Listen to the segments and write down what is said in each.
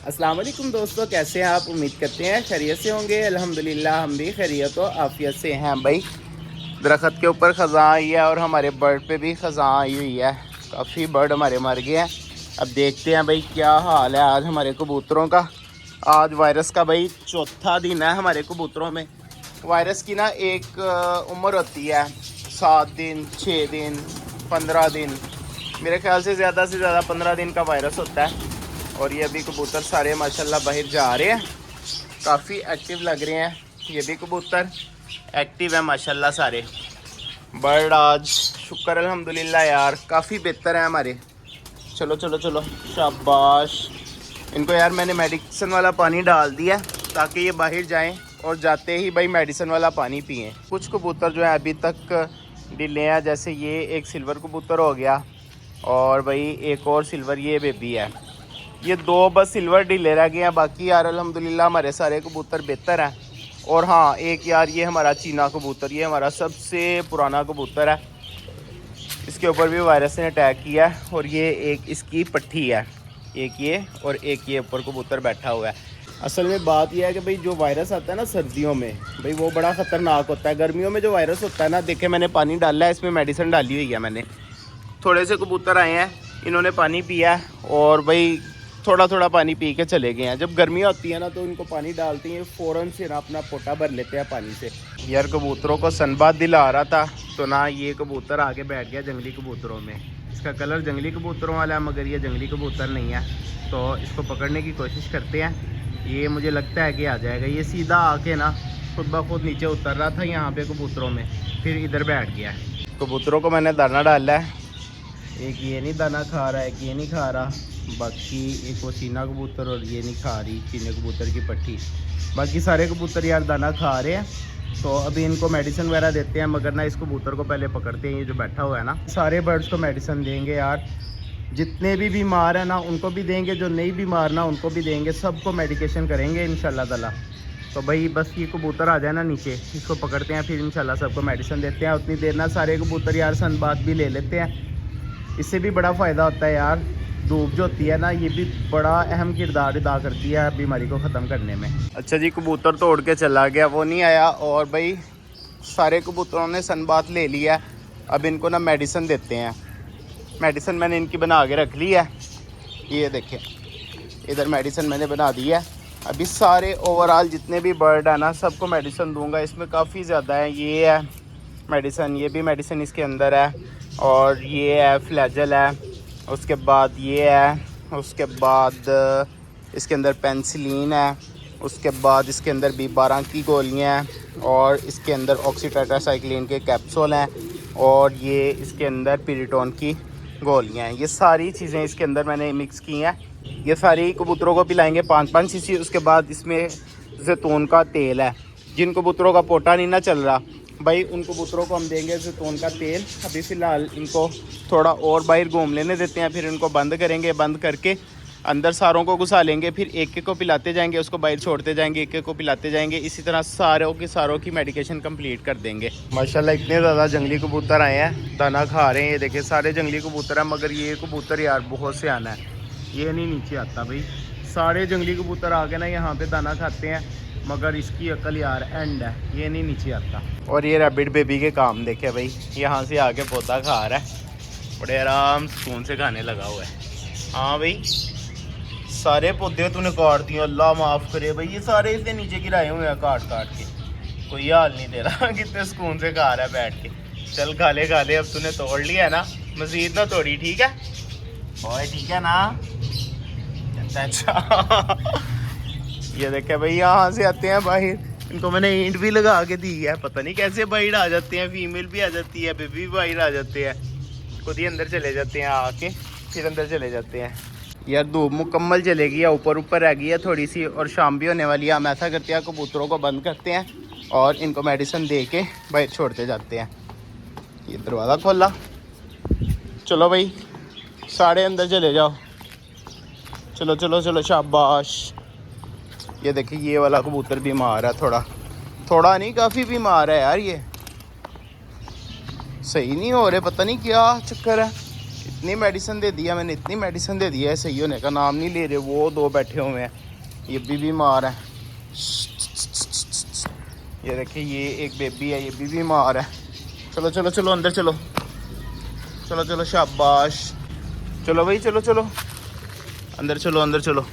अस्सलाम वालेकुम दोस्तों, कैसे हैं आप? उम्मीद करते हैं खैरियत से होंगे। अल्हम्दुलिल्लाह हम भी खैरियत व आफियत से हैं। भाई दरख्त के ऊपर ख़ज़ां आई है और हमारे बर्ड पे भी ख़ज़ां आई हुई है। काफ़ी बर्ड हमारे मर गए हैं। अब देखते हैं भाई क्या हाल है आज हमारे कबूतरों का। आज वायरस का भाई चौथा दिन है हमारे कबूतरों में। वायरस की ना एक उम्र होती है, 7 दिन, 6 दिन, 15 दिन। मेरे ख्याल से ज़्यादा 15 दिन का वायरस होता है। और ये अभी कबूतर सारे माशाल्लाह बाहर जा रहे हैं, काफ़ी एक्टिव लग रहे हैं। ये भी कबूतर एक्टिव है माशाल्लाह सारे। बर्ड आज शुक्र अल्हम्दुलिल्लाह यार काफ़ी बेहतर है हमारे। चलो चलो चलो शाबाश। इनको यार मैंने मेडिसिन वाला पानी डाल दिया ताकि ये बाहर जाएं और जाते ही भाई मेडिसिन वाला पानी पिएं। कुछ कबूतर जो है अभी तक डिले हैं, जैसे ये एक सिल्वर कबूतर हो गया और भाई एक और सिल्वर ये बेबी है। ये 2 बस सिल्वर ढीले रह गए हैं, बाकी यार अल्हम्दुलिल्लाह हमारे सारे कबूतर बेहतर हैं। और हाँ एक यार ये हमारा चीना कबूतर, ये हमारा सबसे पुराना कबूतर है। इसके ऊपर भी वायरस ने अटैक किया है और ये एक इसकी पट्टी है, एक ये और एक ये ऊपर कबूतर बैठा हुआ है। असल में बात यह है कि भाई जो वायरस आता है ना सर्दियों में, भाई वो बड़ा ख़तरनाक होता है। गर्मियों में जो वायरस होता है ना, देखे मैंने पानी डाला है, इसमें मेडिसिन डाली हुई है मैंने। थोड़े से कबूतर आए हैं, इन्होंने पानी पिया है और भाई थोड़ा पानी पी के चले गए हैं। जब गर्मियाँ होती है ना तो इनको पानी डालते हैं, फ़ौरन से ना अपना पोटा भर लेते हैं पानी से। यार कबूतरों को सनबाथ दिला रहा था तो ना ये कबूतर आके बैठ गया जंगली कबूतरों में। इसका कलर जंगली कबूतरों वाला है मगर ये जंगली कबूतर नहीं है, तो इसको पकड़ने की कोशिश करते हैं। ये मुझे लगता है कि आ जाएगा। ये सीधा आके ना खुद ब खुद नीचे उतर रहा था यहाँ पे कबूतरों में, फिर इधर बैठ गया। कबूतरों को मैंने दाना डाला है, एक ये नहीं दाना खा रहा है, एक ये नहीं खा रहा, बाकी एक वो चीना कबूतर और ये नहीं खा रही चीने कबूतर की पट्टी। बाकी सारे कबूतर यार दाना खा रहे हैं। तो अभी इनको मेडिसिन वगैरह देते हैं, मगर ना इस कबूतर को पहले पकड़ते हैं, ये जो बैठा हुआ है ना। सारे बर्ड्स को मेडिसिन देंगे यार, जितने भी बीमार हैं ना उनको भी देंगे, जो नहीं बीमार ना उनको भी देंगे, सबको मेडिकेशन करेंगे इंशाल्लाह ताला। तो भाई बस ये कबूतर आ जाए ना नीचे, इसको पकड़ते हैं, फिर इंशाल्लाह सबको मेडिसिन देते हैं। उतनी देर ना सारे कबूतर यार सनबाथ भी ले लेते हैं, इससे भी बड़ा फ़ायदा होता है यार। धूप जो होती है ना ये भी बड़ा अहम किरदार अदा करती है बीमारी को ख़त्म करने में। अच्छा जी, कबूतर तो उड़ के चला गया, वो नहीं आया। और भाई सारे कबूतरों ने सनबाथ ले लिया। अब इनको ना मेडिसिन देते हैं। मेडिसिन मैंने इनकी बना के रख ली है, ये देखें इधर मेडिसिन मैंने बना दी है। अभी सारे ओवरऑल जितने भी बर्ड है ना सबको मेडिसिन दूंगा। इसमें काफ़ी ज़्यादा है। ये है मेडिसिन, ये भी मेडिसिन इसके अंदर है, और ये है फ्लैजल है, उसके बाद ये है, उसके बाद इसके अंदर पेंसिलिन है, उसके बाद इसके अंदर B12 की गोलियां हैं, और इसके अंदर ऑक्सीटेट्रासाइक्लिन के कैप्सूल हैं, और ये इसके अंदर पिरिटोन की गोलियां हैं। ये सारी चीज़ें इसके अंदर मैंने मिक्स की हैं। ये सारी कबूतरों को पिलाएंगे 5-5 सीसी। उसके बाद इसमें जैतून का तेल है। जिन कबूतरों का पोटा नहीं ना चल रहा भाई उन कबूतरों को हम देंगे जैतून का तेल। अभी फ़िलहाल इनको थोड़ा और बाहर घूम लेने देते हैं, फिर इनको बंद करेंगे। बंद करके अंदर सारों को घुसा लेंगे, फिर एक को पिलाते जाएंगे, उसको बाहर छोड़ते जाएंगे, एक को पिलाते जाएंगे। इसी तरह सारों की मेडिकेशन कंप्लीट कर देंगे। माशाल्लाह इतने ज़्यादा जंगली कबूतर आए हैं, दाना खा रहे हैं। ये देखिए सारे जंगली कबूतर हैं, मगर ये कबूतर यार बहुत से आना है, ये नहीं नीचे आता भाई। सारे जंगली कबूतर आके ना यहाँ पर दाना खाते हैं, मगर इसकी अकल यार एंड है, ये नहीं नीचे आता। और ये रैबिट बेबी के काम देखे भाई, यहाँ से आके पौधा खा रहा है, बड़े आराम सुकून से खाने लगा हुआ है। हाँ भाई सारे पौधे तूने काट दिए, अल्लाह माफ़ करे भाई। ये सारे इसके नीचे गिराए हुए हैं काट के, कोई हाल नहीं दे रहा कितने सुकून से खा रहा है बैठ के। चल खा ले, अब तूने तोड़ लिया है ना, मज़ीद ना तोड़ी, ठीक है ओए, ठीक है ना। अच्छा ये देखे भाई यहाँ से आते हैं बाहर, इनको मैंने ईंट भी लगा के दी है। पता नहीं कैसे बाहर आ जाते हैं, फीमेल भी आ जाती है, बेबी भी बाहर आ जाते हैं, खुद ही अंदर चले जाते हैं, आके फिर अंदर चले जाते हैं। यार धूप मुकम्मल चलेगी या ऊपर रह गई है थोड़ी सी, और शाम भी होने वाली है। हम ऐसा करते हैं कबूतरों को बंद करते हैं और इनको मेडिसिन दे के बाहर छोड़ते जाते हैं। ये दरवाज़ा खोला, चलो भाई सारे अंदर चले जाओ, चलो चलो चलो शाबाश। ये देखिए ये वाला कबूतर बीमार है, थोड़ा नहीं काफ़ी बीमार है यार। ये सही नहीं हो रहे, पता नहीं क्या चक्कर है। इतनी मेडिसिन दे दिया मैंने, इतनी मेडिसिन दे दिया है, सही होने का नाम नहीं ले रहे। वो 2 बैठे हुए हैं, ये भी बीमार है। ये देखिए ये एक बेबी है, ये भी बीमार है। चलो चलो चलो अंदर चलो, चलो चलो शाबाश। चलो भाई चलो चलो अंदर चलो, अंदर चलो,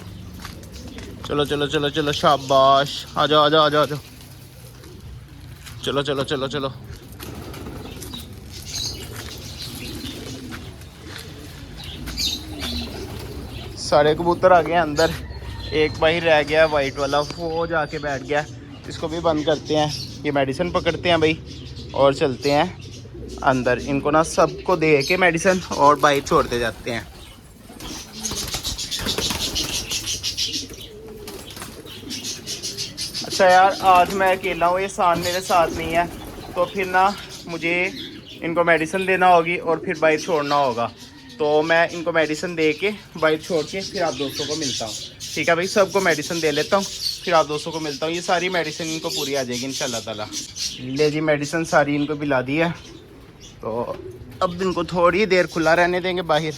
चलो चलो चलो चलो शाबाश। आ जाओ आ जाओ आ जाओ आ जाओ। चलो चलो चलो चलो। सारे कबूतर आ गए अंदर, एक बाहर रह गया वाइट वाला, वो जाके बैठ गया। इसको भी बंद करते हैं, ये मेडिसिन पकड़ते हैं भाई और चलते हैं अंदर। इनको ना सबको दे के मेडिसिन और बाहर छोड़ते जाते हैं। अच्छा यार, आज मैं अकेला हूँ, ये सान मेरे साथ नहीं है, तो फिर ना मुझे इनको मेडिसिन देना होगी और फिर बाहर छोड़ना होगा। तो मैं इनको मेडिसिन दे के बाहर छोड़ के फिर आप दोस्तों को मिलता हूँ। ठीक है भाई, सबको मेडिसिन दे लेता हूँ, फिर आप दोस्तों को मिलता हूँ। ये सारी मेडिसिन इनको पूरी आ जाएगी इंशाल्लाह ताला। ले जी मेडिसिन सारी इनको पिला दी है। तो अब इनको थोड़ी देर खुला रहने देंगे बाहर,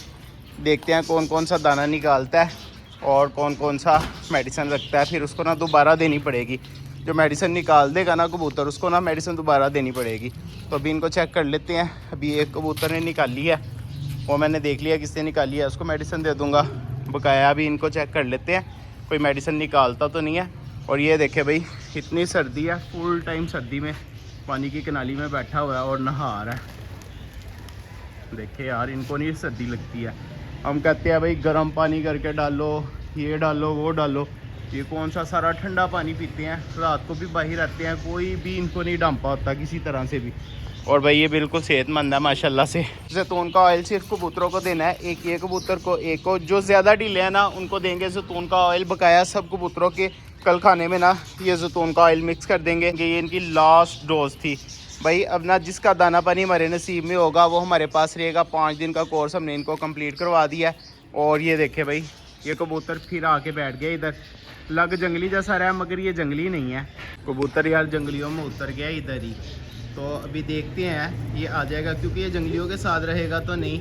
देखते हैं कौन कौन सा दाना निकालता है और कौन कौन सा मेडिसिन रखता है। फिर उसको ना दोबारा देनी पड़ेगी, जो मेडिसिन निकाल देगा ना कबूतर, उसको ना मेडिसिन दोबारा देनी पड़ेगी। तो अभी इनको चेक कर लेते हैं। अभी एक कबूतर ने निकाली है, वो मैंने देख लिया किसने निकाली है, उसको मेडिसिन दे दूँगा। बकाया अभी इनको चेक कर लेते हैं, कोई मेडिसिन निकालता तो नहीं है। और ये देखे भाई, इतनी सर्दी है, फुल टाइम सर्दी में पानी की कनाली में बैठा हुआ है और नहा रहा है। देखे यार, इनको नहीं सर्दी लगती है। हम कहते हैं भाई गर्म पानी करके डालो, ये डालो वो डालो, ये कौन सा सारा ठंडा पानी पीते हैं। रात को भी बाहर रहते हैं, कोई भी इनको नहीं डांपा होता किसी तरह से भी। और भाई ये बिल्कुल सेहतमंद है माशाल्लाह से। जैतून का ऑयल सिर्फ कबूतरों को देना है, एक ये कबूतर को, एक को। जो ज़्यादा ढीले है ना उनको देंगे जैतून का ऑयल। बकाया सब कबूतरों के कल खाने में ना ये जैतून का ऑयल मिक्स कर देंगे। ये इनकी लास्ट डोज थी भाई। अब ना जिसका दाना पानी हमारे नसीब में होगा वो हमारे पास रहेगा। 5 दिन का कोर्स हमने इनको कंप्लीट करवा दिया है। और ये देखे भाई, ये कबूतर फिर आके बैठ गया इधर। लग जंगली जैसा रहा है मगर ये जंगली नहीं है। कबूतर यार जंगलियों में उतर गया इधर ही। तो अभी देखते हैं ये आ जाएगा, क्योंकि ये जंगलियों के साथ रहेगा तो नहीं।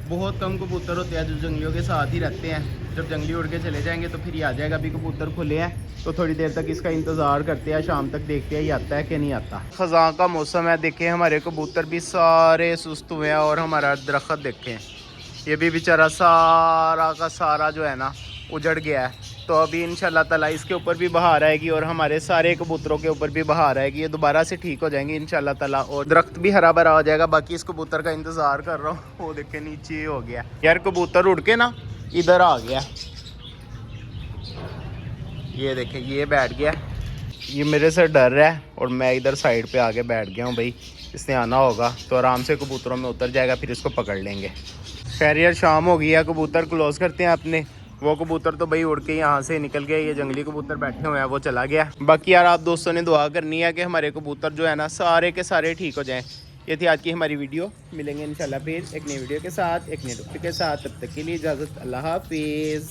बहुत कम कबूतर होते हैं जो जंगलियों के साथ ही रहते हैं। जब जंगली उड़ के चले जाएंगे तो फिर ये आ जाएगा। अभी कबूतर खुले हैं तो थोड़ी देर तक इसका इंतज़ार करते हैं, शाम तक देखते हैं ये आता है कि नहीं आता। ख़ज़ां का मौसम है, देखें हमारे कबूतर भी सारे सुस्त हुए हैं। और हमारा दरख्त देखें, ये भी बेचारा सारा का सारा जो है ना उजड़ गया है। तो अभी इंशाल्लाह ताला इसके ऊपर भी बहार आएगी और हमारे सारे कबूतरों के ऊपर भी बहार आएगी। ये दोबारा से ठीक हो जाएंगे इंशाल्लाह ताला और दरख्त भी हरा भरा हो जाएगा। बाकी इस कबूतर का इंतज़ार कर रहा हूँ। वो देखे नीचे हो गया यार, कबूतर उड़ के ना इधर आ गया। ये देखे ये बैठ गया, ये मेरे से डर रहा है और मैं इधर साइड पे आके बैठ गया हूँ। भाई इसने आना होगा तो आराम से कबूतरों में उतर जाएगा, फिर इसको पकड़ लेंगे। खैर यार शाम हो गई है, कबूतर क्लोज़ करते हैं अपने। वो कबूतर तो भाई उड़ के यहाँ से निकल गया, ये जंगली कबूतर बैठे हुए हैं वो चला गया। बाकी यार आप दोस्तों ने दुआ करनी है कि हमारे कबूतर जो है ना सारे के सारे ठीक हो जाएं। ये थी आज की हमारी वीडियो। मिलेंगे इंशाल्लाह फिर एक नई वीडियो के साथ, एक नई टॉपिक के साथ। तब तक के लिए इजाज़त, अल्लाह हाफिज़।